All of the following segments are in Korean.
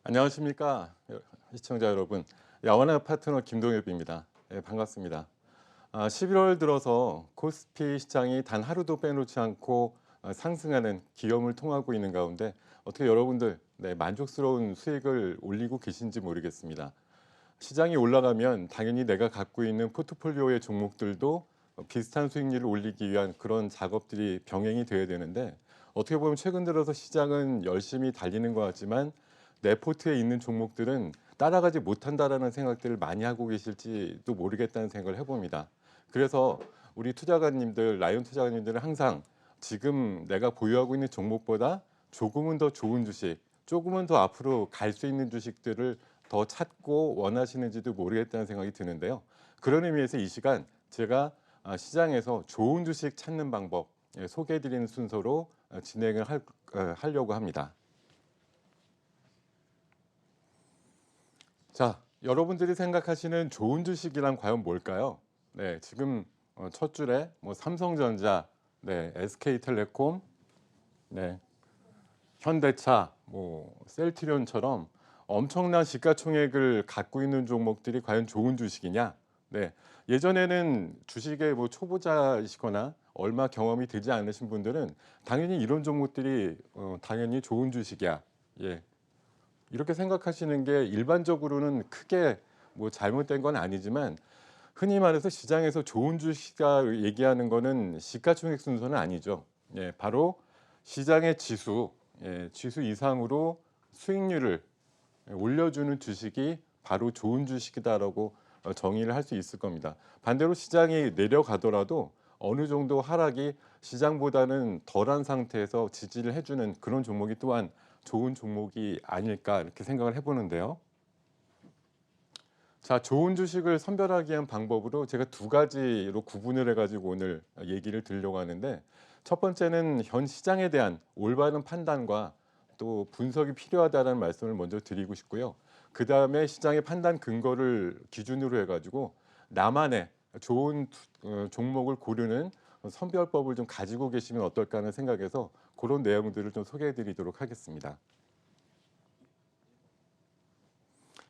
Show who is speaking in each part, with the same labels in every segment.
Speaker 1: 안녕하십니까 시청자 여러분. 야원의 파트너 김동엽입니다. 반갑습니다. 11월 들어서 코스피 시장이 단 하루도 빼놓지 않고 상승하는 기염을 통하고 있는 가운데 어떻게 여러분들 만족스러운 수익을 올리고 계신지 모르겠습니다. 시장이 올라가면 당연히 내가 갖고 있는 포트폴리오의 종목들도 비슷한 수익률을 올리기 위한 그런 작업들이 병행이 돼야 되는데, 어떻게 보면 최근 들어서 시장은 열심히 달리는 것 같지만 내 포트에 있는 종목들은 따라가지 못한다라는 생각들을 많이 하고 계실지도 모르겠다는 생각을 해봅니다. 그래서 우리 투자가님들, 라이온 투자가님들은 항상 지금 내가 보유하고 있는 종목보다 조금은 더 좋은 주식, 조금은 더 앞으로 갈 수 있는 주식들을 더 찾고 원하시는지도 모르겠다는 생각이 드는데요. 그런 의미에서 이 시간 제가 시장에서 좋은 주식 찾는 방법 소개해드리는 순서로 진행을 하려고 합니다. 자, 여러분들이 생각하시는 좋은 주식이란 과연 뭘까요? 네, 지금 첫 줄에 뭐 삼성전자, SK텔레콤, 네, 현대차, 뭐 셀트리온처럼 엄청난 시가총액을 갖고 있는 종목들이 과연 좋은 주식이냐? 네, 예전에는 주식에 뭐 초보자이시거나 얼마 경험이 되지 않으신 분들은 당연히 이런 종목들이 당연히 좋은 주식이야. 예, 이렇게 생각하시는 게 일반적으로는 크게 뭐 잘못된 건 아니지만, 흔히 말해서 시장에서 좋은 주식이다 얘기하는 거는 시가총액 순서는 아니죠. 예, 바로 시장의 지수, 지수 이상으로 수익률을 올려주는 주식이 바로 좋은 주식이다라고 정의를 할 수 있을 겁니다. 반대로 시장이 내려가더라도 어느 정도 하락이 시장보다는 덜한 상태에서 지지를 해주는 그런 종목이 또한 좋은 종목이 아닐까 이렇게 생각을 해보는데요. 자, 좋은 주식을 선별하기 위한 방법으로 제가 두 가지로 구분을 해가지고 오늘 얘기를 드리려고 하는데, 첫 번째는 현 시장에 대한 올바른 판단과 또 분석이 필요하다는 말씀을 먼저 드리고 싶고요. 그 다음에 시장의 판단 근거를 기준으로 해가지고 나만의 좋은 종목을 고르는 선별법을 좀 가지고 계시면 어떨까 하는 생각에서 그런 내용들을 좀 소개해 드리도록 하겠습니다.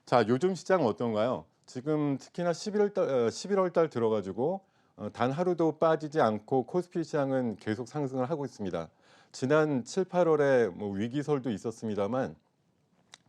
Speaker 1: 자, 요즘 시장 어떤가요? 지금 특히나 11월 달 들어가지고 단 하루도 빠지지 않고 코스피 시장은 계속 상승을 하고 있습니다. 지난 7, 8월에 뭐 위기설도 있었습니다만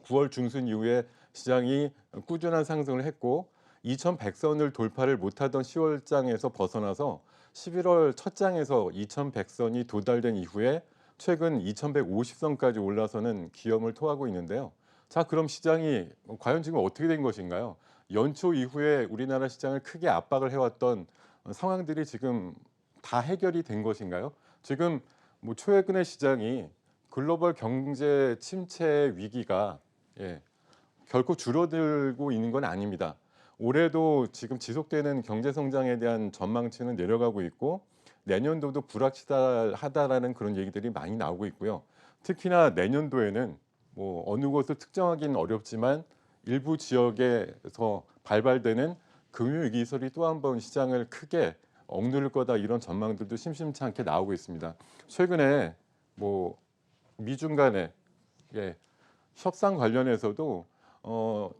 Speaker 1: 9월 중순 이후에 시장이 꾸준한 상승을 했고, 2100선을 돌파를 못하던 10월 장에서 벗어나서 11월 첫 장에서 2100선이 도달된 이후에 최근 2150선까지 올라서는 기염을 토하고 있는데요. 자, 그럼 시장이 과연 지금 어떻게 된 것인가요? 연초 이후에 우리나라 시장을 크게 압박을 해왔던 상황들이 지금 다 해결이 된 것인가요? 지금 뭐 최근의 시장이 글로벌 경제 침체 위기가 예, 결코 줄어들고 있는 건 아닙니다. 올해도 지금 지속되는 경제 성장에 대한 전망치는 내려가고 있고, 내년도도 불확실하다라는 그런 얘기들이 많이 나오고 있고요. 특히나 내년도에는 뭐 어느 곳을 특정하기는 어렵지만 일부 지역에서 발발되는 금융위기 설이 또 한 번 시장을 크게 억누를 거다, 이런 전망들도 심심치 않게 나오고 있습니다. 최근에 뭐 미중 간의 예, 협상 관련해서도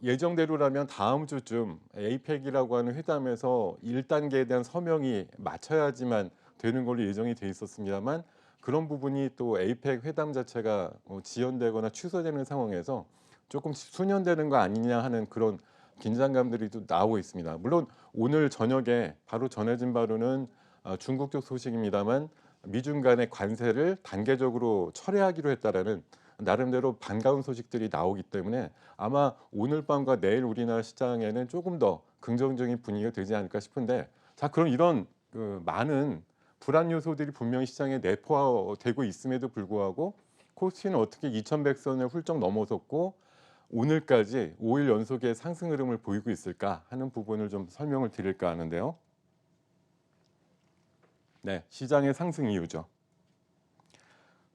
Speaker 1: 예정대로라면 다음 주쯤 에이펙이라고 하는 회담에서 1단계에 대한 서명이 맞춰야지만 되는 걸로 예정이 돼 있었습니다만, 그런 부분이 또 에이펙 회담 자체가 지연되거나 취소되는 상황에서 조금 수년되는 거 아니냐 하는 그런 긴장감들이 또 나오고 있습니다. 물론 오늘 저녁에 바로 전해진 바로는 중국 쪽 소식입니다만, 미중 간의 관세를 단계적으로 철회하기로 했다라는 나름대로 반가운 소식들이 나오기 때문에 아마 오늘 밤과 내일 우리나라 시장에는 조금 더 긍정적인 분위기가 되지 않을까 싶은데, 자, 그럼 이런 많은 불안 요소들이 분명히 시장에 내포되고 있음에도 불구하고 코스피는 어떻게 2100선을 훌쩍 넘어섰고 오늘까지 5일 연속의 상승 흐름을 보이고 있을까 하는 부분을 좀 설명을 드릴까 하는데요. 네, 시장의 상승 이유죠.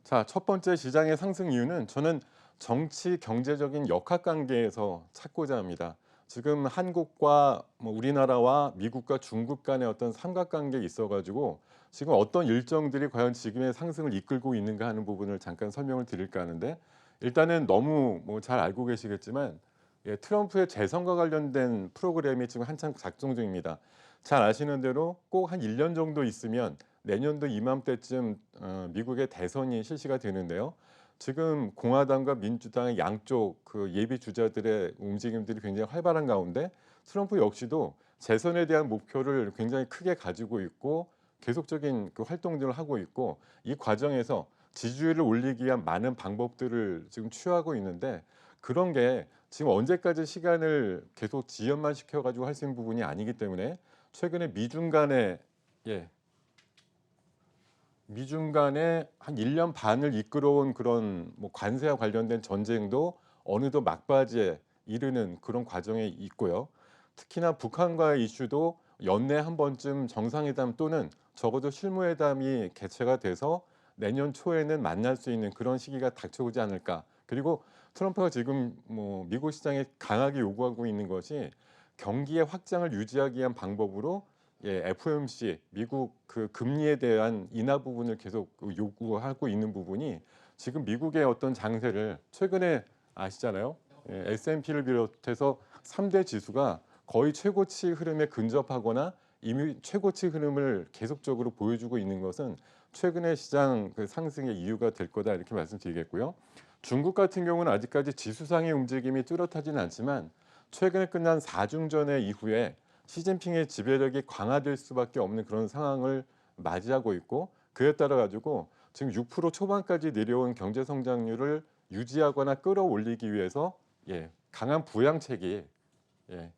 Speaker 1: 자, 첫 번째 시장의 상승 이유는 저는 정치 경제적인 역학관계에서 찾고자 합니다. 지금 한국과 뭐 우리나라와 미국과 중국 간의 어떤 삼각관계에 있어가지고 지금 어떤 일정들이 과연 지금의 상승을 이끌고 있는가 하는 부분을 잠깐 설명을 드릴까 하는데, 일단은 너무 뭐 잘 알고 계시겠지만 트럼프의 재선과 관련된 프로그램이 지금 한창 작동 중입니다. 잘 아시는 대로 꼭 한 1년 정도 있으면 내년도 이맘때쯤 미국의 대선이 실시가 되는데요. 지금 공화당과 민주당의 양쪽 그 예비 주자들의 움직임들이 굉장히 활발한 가운데 트럼프 역시도 재선에 대한 목표를 굉장히 크게 가지고 있고 계속적인 그 활동들을 하고 있고 이 과정에서 지지율을 올리기 위한 많은 방법들을 지금 취하고 있는데 그런 게 지금 언제까지 시간을 계속 지연만 시켜 가지고 할 수 있는 부분이 아니기 때문에 최근에 예. 미중 간에 한 1년 반을 이끌어온 그런 뭐 관세와 관련된 전쟁도 어느덧 막바지에 이르는 그런 과정에 있고요. 특히나 북한과의 이슈도 연내에 한 번쯤 정상회담 또는 적어도 실무회담이 개최가 돼서 내년 초에는 만날 수 있는 그런 시기가 닥쳐오지 않을까. 그리고 트럼프가 지금 뭐 미국 시장에 강하게 요구하고 있는 것이 경기의 확장을 유지하기 위한 방법으로 FOMC 미국 그 금리에 대한 인하 부분을 계속 그 요구하고 있는 부분이 지금 미국의 어떤 장세를 최근에 아시잖아요. S&P를 비롯해서 3대 지수가 거의 최고치 흐름에 근접하거나 이미 최고치 흐름을 계속적으로 보여주고 있는 것은 최근의 시장 그 상승의 이유가 될 거다 이렇게 말씀드리겠고요. 중국 같은 경우는 아직까지 지수상의 움직임이 뚜렷하지는 않지만 최근에 끝난 4중전의 이후에 시진핑의 지배력이 강화될 수밖에 없는 그런 상황을 맞이하고 있고 그에 따라 가지고 지금 6% 초반까지 내려온 경제 성장률을 유지하거나 끌어올리기 위해서 강한 부양책이 예,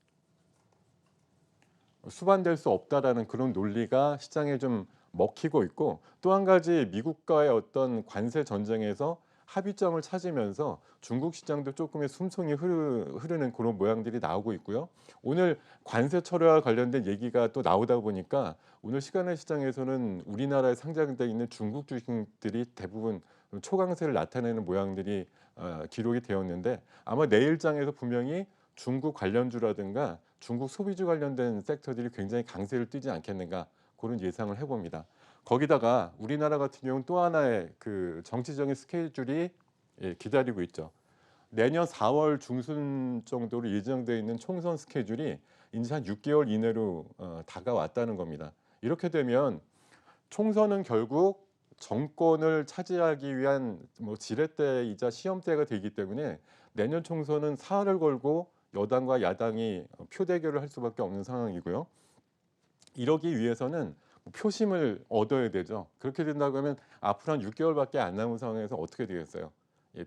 Speaker 1: 수반될 수 없다라는 그런 논리가 시장에 좀 먹히고 있고 또 한 가지 미국과의 어떤 관세 전쟁에서 합의점을 찾으면서 중국 시장도 조금의 숨통이 흐르는 그런 모양들이 나오고 있고요. 오늘 관세 철회와 관련된 얘기가 또 나오다 보니까 오늘 시간의 시장에서는 우리나라에 상장되어 있는 중국 주식들이 대부분 초강세를 나타내는 모양들이 기록이 되었는데 아마 내일장에서 분명히 중국 관련주라든가 중국 소비주 관련된 섹터들이 굉장히 강세를 띠지 않겠는가 그런 예상을 해봅니다. 거기다가 우리나라 같은 경우는 또 하나의 그 정치적인 스케줄이 기다리고 있죠. 내년 4월 중순 정도로 예정되어 있는 총선 스케줄이 이제 한 6개월 이내로 다가왔다는 겁니다. 이렇게 되면 총선은 결국 정권을 차지하기 위한 뭐 지렛대이자 시험대가 되기 때문에 내년 총선은 사활을 걸고 여당과 야당이 표대결을 할 수밖에 없는 상황이고요. 이러기 위해서는 표심을 얻어야 되죠. 그렇게 된다고 하면 앞으로 한 6개월밖에 안 남은 상황에서 어떻게 되겠어요?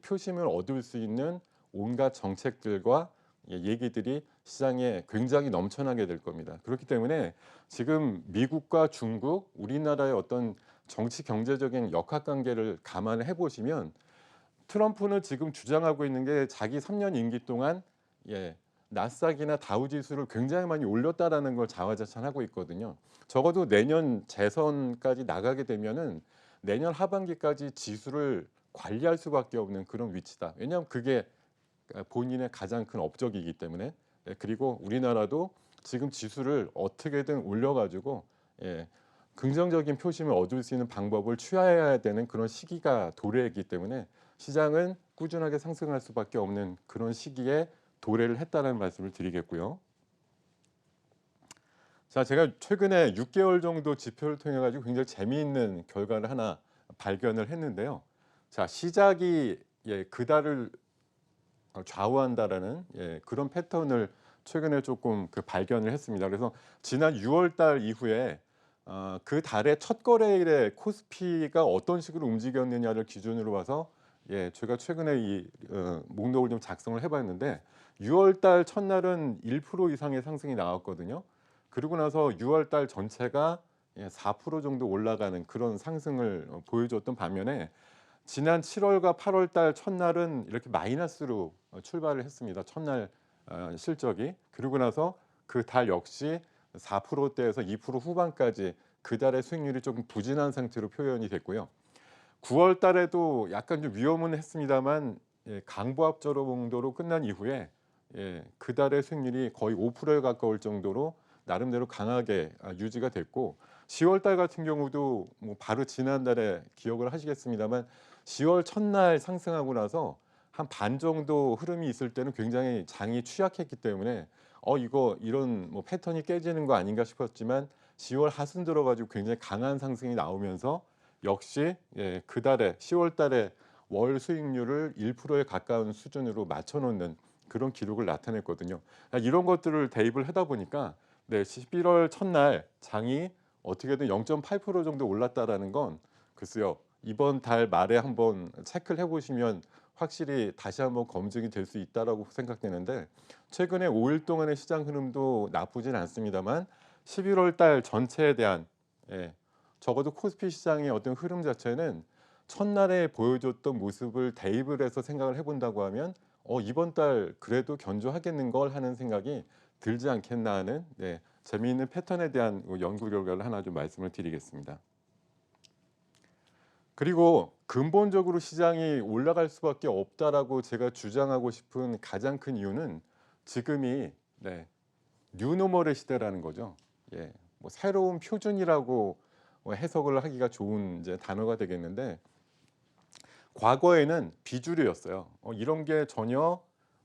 Speaker 1: 표심을 얻을 수 있는 온갖 정책들과 얘기들이 시장에 굉장히 넘쳐나게 될 겁니다. 그렇기 때문에 지금 미국과 중국, 우리나라의 어떤 정치 경제적인 역학관계를 감안해 보시면 트럼프는 지금 주장하고 있는 게 자기 3년 임기 동안 예, 나스닥이나 다우 지수를 굉장히 많이 올렸다라는 걸 자화자찬하고 있거든요. 적어도 내년 재선까지 나가게 되면은 내년 하반기까지 지수를 관리할 수밖에 없는 그런 위치다. 왜냐하면 그게 본인의 가장 큰 업적이기 때문에 그리고 우리나라도 지금 지수를 어떻게든 올려가지고 긍정적인 표심을 얻을 수 있는 방법을 취해야 되는 그런 시기가 도래했기 때문에 시장은 꾸준하게 상승할 수밖에 없는 그런 시기에 도래를 했다는 말씀을 드리겠고요. 자, 제가 최근에 6개월 정도 지표를 통해 가지고 굉장히 재미있는 결과를 하나 발견을 했는데요. 자, 시작이 그달을 좌우한다라는 그런 패턴을 최근에 조금 그 발견을 했습니다. 그래서 지난 6월 달 이후에 그 달의 첫 거래일에 코스피가 어떤 식으로 움직였느냐를 기준으로 봐서 제가 최근에 이 목록을 좀 작성을 해봤는데 6월 달 첫날은 1% 이상의 상승이 나왔거든요. 그리고 나서 6월 달 전체가 4% 정도 올라가는 그런 상승을 보여줬던 반면에 지난 7월과 8월 달 첫날은 이렇게 마이너스로 출발을 했습니다. 첫날 실적이. 그리고 나서 그 달 역시 4%대에서 2% 후반까지 그 달의 수익률이 조금 부진한 상태로 표현이 됐고요. 9월 달에도 약간 좀 위험은 했습니다만 강보합저로 정도로 끝난 이후에 그 달의 수익률이 거의 5%에 가까울 정도로 나름대로 강하게 유지가 됐고 10월 달 같은 경우도 뭐 바로 지난달에 기억을 하시겠습니다만 10월 첫날 상승하고 나서 한 반 정도 흐름이 있을 때는 굉장히 장이 취약했기 때문에 이거 이런 뭐 패턴이 깨지는 거 아닌가 싶었지만 10월 하순 들어 가지고 굉장히 강한 상승이 나오면서 역시 예, 그달에 10월 달에 월 수익률을 1%에 가까운 수준으로 맞춰 놓는 그런 기록을 나타냈거든요. 이런 것들을 대입을 하다 보니까 네, 11월 첫날 장이 어떻게든 0.8% 정도 올랐다라는 건 글쎄요. 이번 달 말에 한번 체크를 해 보시면 확실히 다시 한번 검증이 될 수 있다라고 생각되는데 최근에 5일 동안의 시장 흐름도 나쁘진 않습니다만 11월 달 전체에 대한 예, 적어도 코스피 시장의 어떤 흐름 자체는 첫날에 보여줬던 모습을 대입을 해서 생각을 해본다고 하면 이번 달 그래도 견조하겠는 걸 하는 생각이 들지 않겠나 하는 네, 재미있는 패턴에 대한 연구 결과를 하나 좀 말씀을 드리겠습니다. 그리고 근본적으로 시장이 올라갈 수밖에 없다라고 제가 주장하고 싶은 가장 큰 이유는 지금이 네, 뉴노멀의 시대라는 거죠. 예, 뭐 새로운 표준이라고 해석을 하기가 좋은 이제 단어가 되겠는데 과거에는 비주류였어요. 이런 게 전혀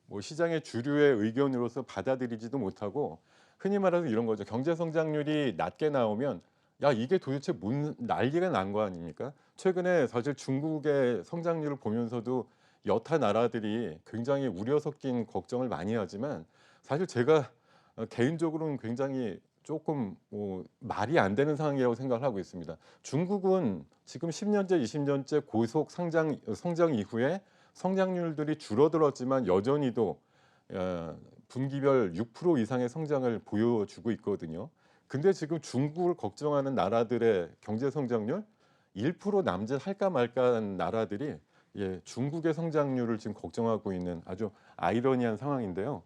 Speaker 1: 뭐 시장의 주류의 의견으로서 받아들이지도 못하고 흔히 말해서 이런 거죠. 경제 성장률이 낮게 나오면 야 이게 도대체 뭔 난리가 난 거 아닙니까? 최근에 사실 중국의 성장률을 보면서도 여타 나라들이 굉장히 우려 섞인 걱정을 많이 하지만 사실 제가 개인적으로는 굉장히 조금 말이 안 되는 상황이라고 생각을 하고 있습니다. 중국은 지금 10년째, 20년째 고속 성장 이후에 성장률들이 줄어들었지만 여전히도 분기별 6% 이상의 성장을 보여주고 있거든요. 근데 지금 중국을 걱정하는 나라들의 경제 성장률 1% 남짓할까 말까한 나라들이 예, 중국의 성장률을 지금 걱정하고 있는 아주 아이러니한 상황인데요.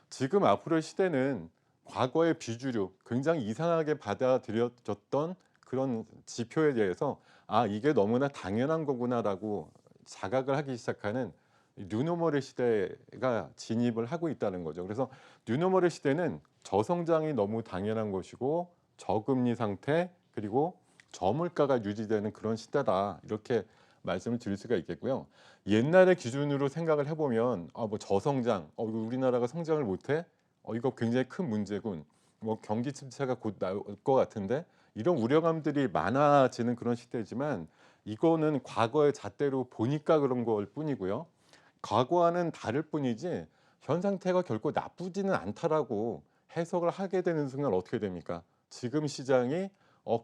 Speaker 1: 지금 앞으로의 시대는 과거의 비주류 굉장히 이상하게 받아들여졌던 그런 지표에 대해서 아 이게 너무나 당연한 거구나라고 자각을 하기 시작하는 뉴노멀의 시대가 진입을 하고 있다는 거죠. 그래서 뉴노멀의 시대는 저성장이 너무 당연한 것이고 저금리 상태 그리고 저물가가 유지되는 그런 시대다 이렇게 말씀을 드릴 수가 있겠고요. 옛날의 기준으로 생각을 해보면 뭐 저성장, 이거 우리나라가 성장을 못해? 이거 굉장히 큰 문제군. 뭐 경기 침체가 곧 나올 것 같은데 이런 우려감들이 많아지는 그런 시대지만 이거는 과거의 잣대로 보니까 그런 걸 뿐이고요. 과거와는 다를 뿐이지 현 상태가 결코 나쁘지는 않다라고 해석을 하게 되는 순간 어떻게 됩니까? 지금 시장이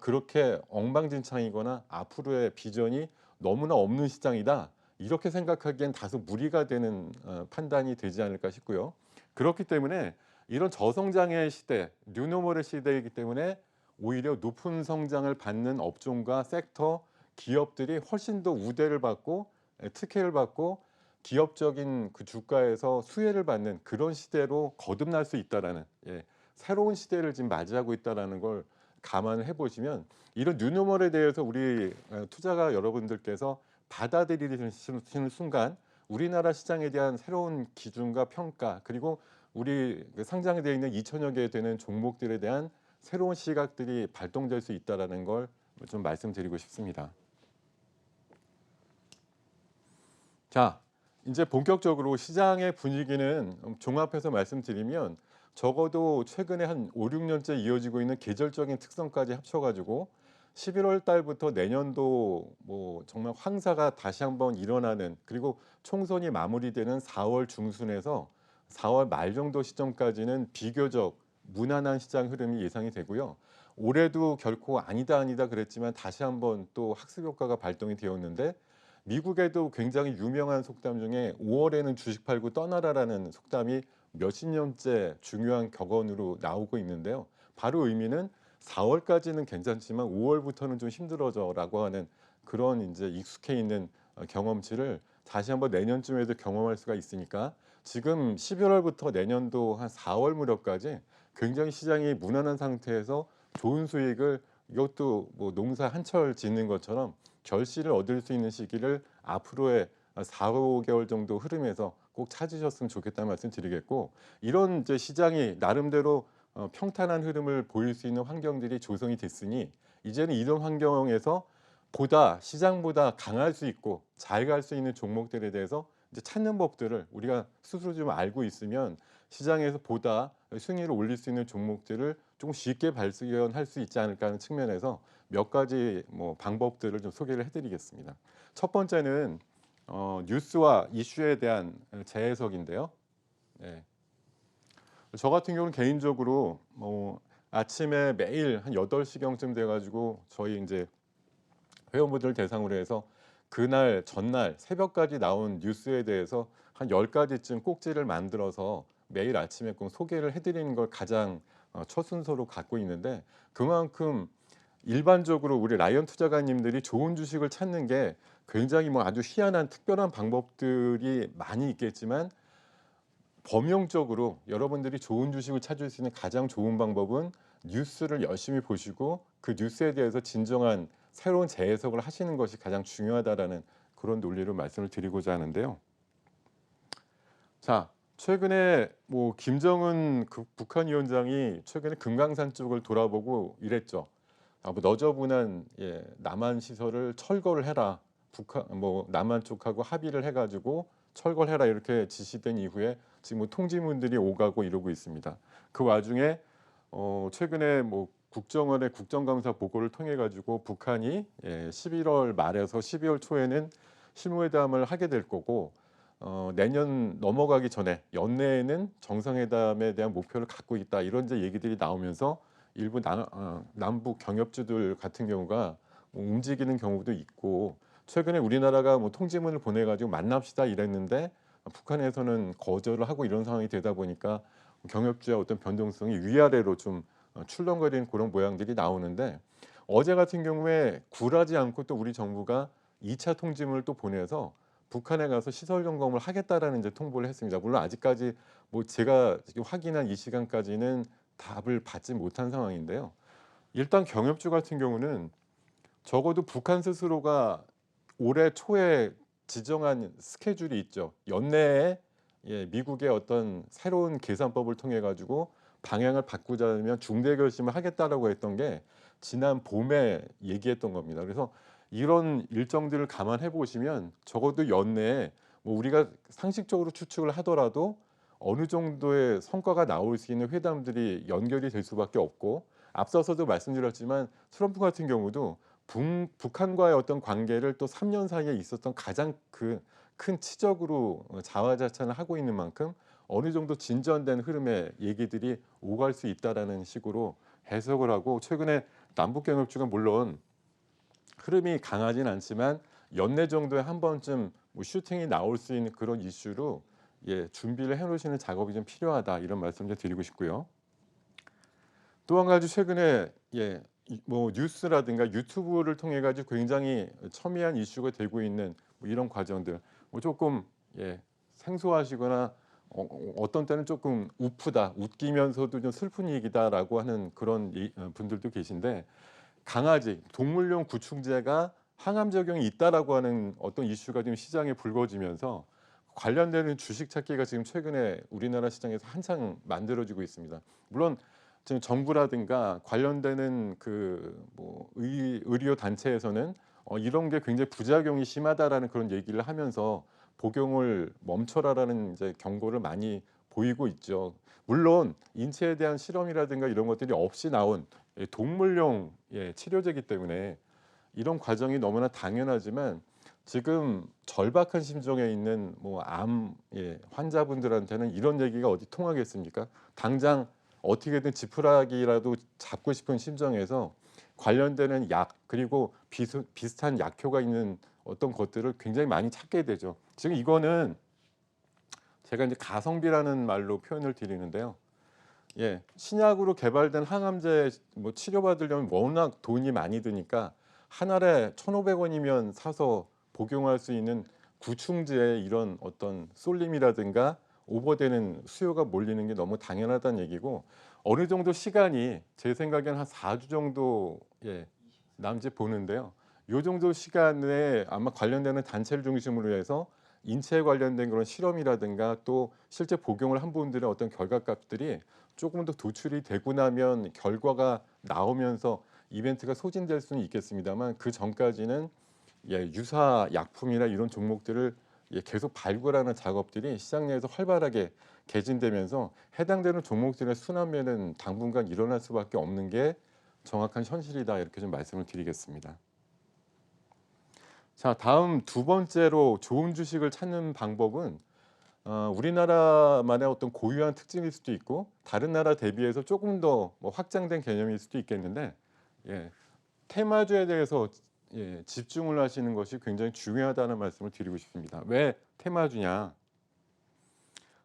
Speaker 1: 그렇게 엉망진창이거나 앞으로의 비전이 너무나 없는 시장이다. 이렇게 생각하기엔 다소 무리가 되는 판단이 되지 않을까 싶고요. 그렇기 때문에 이런 저성장의 시대, 뉴노멀의 시대이기 때문에 오히려 높은 성장을 받는 업종과 섹터, 기업들이 훨씬 더 우대를 받고 특혜를 받고 기업적인 그 주가에서 수혜를 받는 그런 시대로 거듭날 수 있다라는 예, 새로운 시대를 지금 맞이하고 있다라는 걸 감안을 해보시면 이런 뉴노멀에 대해서 우리 투자가 여러분들께서 받아들이시는 순간 우리나라 시장에 대한 새로운 기준과 평가 그리고 우리 상장되어 있는 2천여 개 되는 종목들에 대한 새로운 시각들이 발동될 수 있다라는 걸 좀 말씀드리고 싶습니다. 자, 이제 본격적으로 시장의 분위기는 종합해서 말씀드리면 적어도 최근에 한 5, 6년째 이어지고 있는 계절적인 특성까지 합쳐가지고 11월 달부터 내년도 뭐 정말 황사가 다시 한번 일어나는 그리고 총선이 마무리되는 4월 중순에서 4월 말 정도 시점까지는 비교적 무난한 시장 흐름이 예상이 되고요. 올해도 결코 아니다 그랬지만 다시 한번 또 학습 효과가 발동이 되었는데 미국에도 굉장히 유명한 속담 중에 5월에는 주식 팔고 떠나라라는 속담이 몇십 년째 중요한 격언으로 나오고 있는데요. 바로 의미는 4월까지는 괜찮지만 5월부터는 좀 힘들어져라고 하는 그런 이제 익숙해 있는 경험치를 다시 한번 내년쯤에도 경험할 수가 있으니까 지금 11월부터 내년도 한 4월 무렵까지 굉장히 시장이 무난한 상태에서 좋은 수익을 이것도 뭐 농사 한철 짓는 것처럼 결실을 얻을 수 있는 시기를 앞으로의 4, 5개월 정도 흐름에서 꼭 찾으셨으면 좋겠다는 말씀 드리겠고 이런 이제 시장이 나름대로 평탄한 흐름을 보일 수 있는 환경들이 조성이 됐으니 이제는 이런 환경에서 보다 시장보다 강할 수 있고 잘 갈 수 있는 종목들에 대해서 이제 찾는 법들을 우리가 스스로 좀 알고 있으면 시장에서 보다 순위를 올릴 수 있는 종목들을 좀 쉽게 발견할 수 있지 않을까 하는 측면에서 몇 가지 뭐 방법들을 좀 소개를 해드리겠습니다. 첫 번째는 뉴스와 이슈에 대한 재해석인데요. 네. 저 같은 경우는 개인적으로 뭐 아침에 매일 한 8시경쯤 돼 가지고 저희 이제 회원분들 대상으로 해서 그날 전날 새벽까지 나온 뉴스에 대해서 한 10가지쯤 꼭지를 만들어서 매일 아침에 꼭 소개를 해 드리는 걸 가장 첫 순서로 갖고 있는데, 그만큼 일반적으로 우리 라이언 투자가님들이 좋은 주식을 찾는 게 굉장히 뭐 아주 희한한 특별한 방법들이 많이 있겠지만, 범용적으로 여러분들이 좋은 주식을 찾을 수 있는 가장 좋은 방법은 뉴스를 열심히 보시고 그 뉴스에 대해서 진정한 새로운 재해석을 하시는 것이 가장 중요하다라는 그런 논리로 말씀을 드리고자 하는데요. 자, 최근에 뭐 김정은 그 북한 위원장이 최근에 금강산 쪽을 돌아보고 이랬죠. 뭐 너저분한 남한 시설을 철거를 해라. 북한 뭐 남한 쪽하고 합의를 해가지고 철거를 해라 이렇게 지시된 이후에 지금 뭐 통지문들이 오가고 이러고 있습니다. 그 와중에 최근에 뭐 국정원의 국정감사 보고를 통해 가지고 북한이 11월 말에서 12월 초에는 실무회담을 하게 될 거고, 내년 넘어가기 전에 연내에는 정상회담에 대한 목표를 갖고 있다, 이런 이제 얘기들이 나오면서 일부 남북 경협주들 같은 경우가 뭐 움직이는 경우도 있고, 최근에 우리나라가 뭐 통지문을 보내 가지고 만납시다 이랬는데 북한에서는 거절을 하고 이런 상황이 되다 보니까 경협주의 어떤 변동성이 위아래로 좀 출렁거리는 그런 모양들이 나오는데, 어제 같은 경우에 굴하지 않고 또 우리 정부가 2차 통지문을 또 보내서 북한에 가서 시설 점검을 하겠다라는 이제 통보를 했습니다. 물론 아직까지 뭐 제가 지금 확인한 이 시간까지는 답을 받지 못한 상황인데요. 일단 경협주 같은 경우는 적어도 북한 스스로가 올해 초에 지정한 스케줄이 있죠. 연내에 미국의 어떤 새로운 계산법을 통해 가지고 방향을 바꾸자면 중대 결심을 하겠다라고 했던 게 지난 봄에 얘기했던 겁니다. 그래서 이런 일정들을 감안해 보시면 적어도 연내에 뭐 우리가 상식적으로 추측을 하더라도 어느 정도의 성과가 나올 수 있는 회담들이 연결이 될 수밖에 없고, 앞서서도 말씀드렸지만 트럼프 같은 경우도 북한과의 어떤 관계를 또 3년 사이에 있었던 가장 그 큰 치적으로 자화자찬을 하고 있는 만큼 어느 정도 진전된 흐름의 얘기들이 오갈 수 있다라는 식으로 해석을 하고, 최근에 남북 경협주가 물론 흐름이 강하진 않지만 연내 정도에 한 번쯤 뭐 슈팅이 나올 수 있는 그런 이슈로 준비를 해놓으시는 작업이 좀 필요하다, 이런 말씀 좀 드리고 싶고요. 또 한 가지 최근에 뭐 뉴스라든가 유튜브를 통해 가지고 굉장히 첨예한 이슈가 되고 있는 뭐 이런 과정들, 뭐 조금 생소하시거나 어떤 때는 조금 우프다, 웃기면서도 좀 슬픈 얘기다라고 하는 그런 분들도 계신데, 강아지 동물용 구충제가 항암 작용이 있다라고 하는 어떤 이슈가 지금 시장에 불거지면서 관련되는 주식 찾기가 지금 최근에 우리나라 시장에서 한창 만들어지고 있습니다. 물론 지금 정부라든가 관련되는 그 뭐 의료 단체에서는 이런 게 굉장히 부작용이 심하다라는 그런 얘기를 하면서 복용을 멈춰라라는 이제 경고를 많이 보이고 있죠. 물론 인체에 대한 실험이라든가 이런 것들이 없이 나온 동물용 치료제이기 때문에 이런 과정이 너무나 당연하지만, 지금 절박한 심정에 있는 뭐 암 환자분들한테는 이런 얘기가 어디 통하겠습니까? 당장 어떻게든 지푸라기라도 잡고 싶은 심정에서 관련되는 약, 그리고 비슷한 약효가 있는 어떤 것들을 굉장히 많이 찾게 되죠. 지금 이거는 제가 이제 가성비라는 말로 표현을 드리는데요. 신약으로 개발된 항암제 뭐 치료받으려면 워낙 돈이 많이 드니까 한 알에 1,500원이면 사서 복용할 수 있는 구충제의 이런 어떤 쏠림이라든가 오버되는 수요가 몰리는 게 너무 당연하다는 얘기고, 어느 정도 시간이 제 생각에는 한 4주 정도 남짓 보는데요. 요 정도 시간에 아마 관련되는 단체를 중심으로 해서 인체에 관련된 그런 실험이라든가 또 실제 복용을 한 분들의 어떤 결과값들이 조금 더 도출이 되고 나면 결과가 나오면서 이벤트가 소진될 수는 있겠습니다만, 그 전까지는 유사 약품이나 이런 종목들을 계속 발굴하는 작업들이 시장 내에서 활발하게 개진되면서 해당되는 종목들의 순환매는 당분간 일어날 수밖에 없는 게 정확한 현실이다 이렇게 좀 말씀을 드리겠습니다. 자, 다음 두 번째로 좋은 주식을 찾는 방법은 우리나라만의 어떤 고유한 특징일 수도 있고 다른 나라 대비해서 조금 더 뭐 확장된 개념일 수도 있겠는데 예, 테마주에 대해서 집중을 하시는 것이 굉장히 중요하다는 말씀을 드리고 싶습니다. 왜 테마주냐?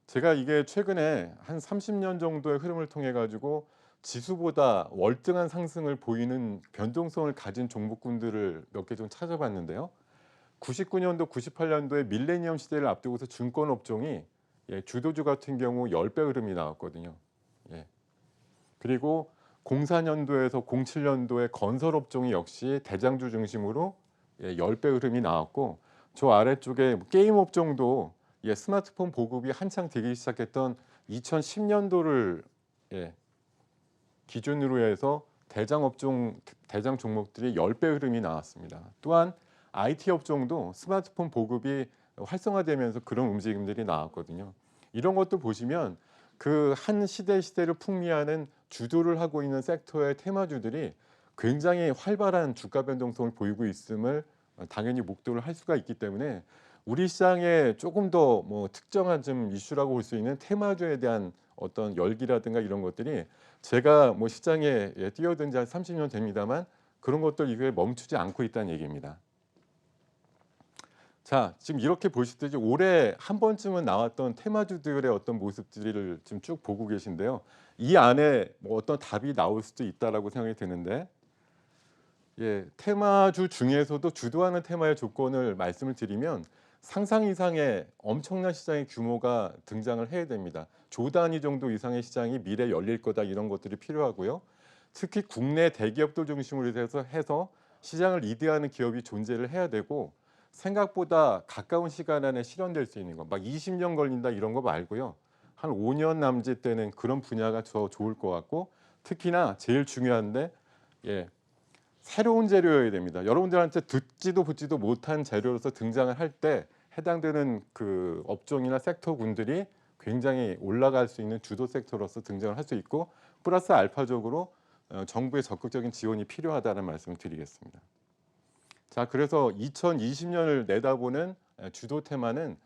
Speaker 1: 제가 이게 최근에 한 30년 정도의 흐름을 통해 가지고 지수보다 월등한 상승을 보이는 변동성을 가진 종목군들을 몇 개 좀 찾아봤는데요. 99년도, 98년도에 밀레니엄 시대를 앞두고서 증권 업종이 주도주 같은 경우 10배 흐름이 나왔거든요. 예. 그리고 04년도에서 07년도에 건설 업종이 역시 대장주 중심으로 10배 흐름이 나왔고 저 아래쪽에 게임 업종도 스마트폰 보급이 한창 되기 시작했던 2010년도를 기준으로 해서 대장 종목들이 10배 흐름이 나왔습니다. 또한 IT 업종도 스마트폰 보급이 활성화되면서 그런 움직임들이 나왔거든요. 이런 것도 보시면 그 한 시대를 풍미하는 주도를 하고 있는 섹터의 테마주들이 굉장히 활발한 주가 변동성을 보이고 있음을 당연히 목도를 할 수가 있기 때문에 우리 시장에 조금 더 뭐 특정한 좀 이슈라고 볼 수 있는 테마주에 대한 어떤 열기라든가 이런 것들이 제가 뭐 시장에 뛰어든 지 한 30년 됩니다만 그런 것들 이후에 멈추지 않고 있다는 얘기입니다. 자, 지금 이렇게 보시듯이 올해 한 번쯤은 나왔던 테마주들의 어떤 모습들을 지금 쭉 보고 계신데요. 이 안에 뭐 어떤 답이 나올 수도 있다라고 생각이 드는데, 테마주 중에서도 주도하는 테마의 조건을 말씀을 드리면 상상 이상의 엄청난 시장의 규모가 등장을 해야 됩니다. 조 단위 정도 이상의 시장이 미래에 열릴 거다 이런 것들이 필요하고요. 특히 국내 대기업들 중심으로 해서 시장을 리드하는 기업이 존재를 해야 되고 생각보다 가까운 시간 안에 실현될 수 있는 거, 막 20년 걸린다 이런 거 말고요. 한 5년 남짓 되는 그런 분야가 더 좋을 것 같고 특히나 제일 중요한데 새로운 재료여야 됩니다. 여러분들한테 듣지도 보지도 못한 재료로서 등장을 할 때 해당되는 그 업종이나 섹터군들이 굉장히 올라갈 수 있는 주도 섹터로서 등장을 할 수 있고 플러스 알파적으로 정부의 적극적인 지원이 필요하다는 말씀을 드리겠습니다. 자, 그래서 2020년을 내다보는 주도 테마는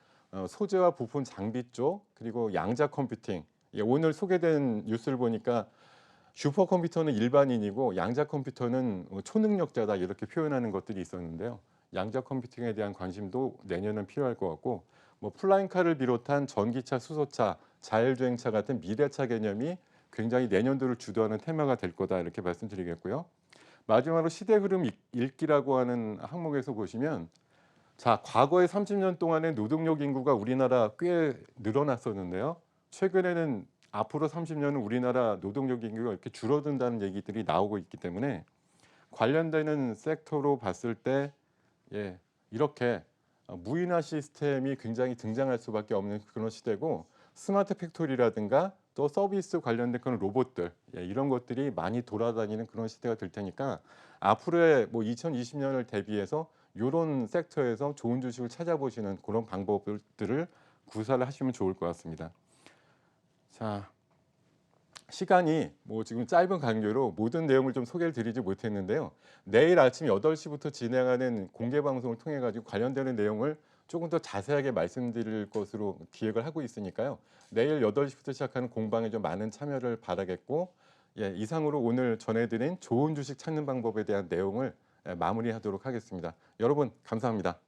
Speaker 1: 소재와 부품 장비 쪽 그리고 양자 컴퓨팅. 오늘 소개된 뉴스를 보니까 슈퍼컴퓨터는 일반인이고 양자 컴퓨터는 초능력자다 이렇게 표현하는 것들이 있었는데요. 양자 컴퓨팅에 대한 관심도 내년은 필요할 것 같고 뭐 플라잉카를 비롯한 전기차, 수소차, 자율주행차 같은 미래차 개념이 굉장히 내년도를 주도하는 테마가 될 거다 이렇게 말씀드리겠고요. 마지막으로 시대 흐름 읽기라고 하는 항목에서 보시면 자, 과거의 30년 동안의 노동력 인구가 우리나라 꽤 늘어났었는데요. 최근에는 앞으로 30년은 우리나라 노동력 인구가 이렇게 줄어든다는 얘기들이 나오고 있기 때문에 관련되는 섹터로 봤을 때 이렇게 무인화 시스템이 굉장히 등장할 수밖에 없는 그런 시대고 스마트 팩토리라든가 또 서비스 관련된 그런 로봇들 이런 것들이 많이 돌아다니는 그런 시대가 될 테니까 앞으로의 뭐 2020년을 대비해서 이런 섹터에서 좋은 주식을 찾아보시는 그런 방법들을 구사를 하시면 좋을 것 같습니다. 자, 시간이 뭐 지금 짧은 관계로 모든 내용을 좀 소개를 드리지 못했는데요. 내일 아침 8시부터 진행하는 공개 방송을 통해 가지고 관련되는 내용을 조금 더 자세하게 말씀드릴 것으로 기획을 하고 있으니까요. 내일 8시부터 시작하는 공방에 좀 많은 참여를 바라겠고 이상으로 오늘 전해드린 좋은 주식 찾는 방법에 대한 내용을 마무리하도록 하겠습니다. 여러분 감사합니다.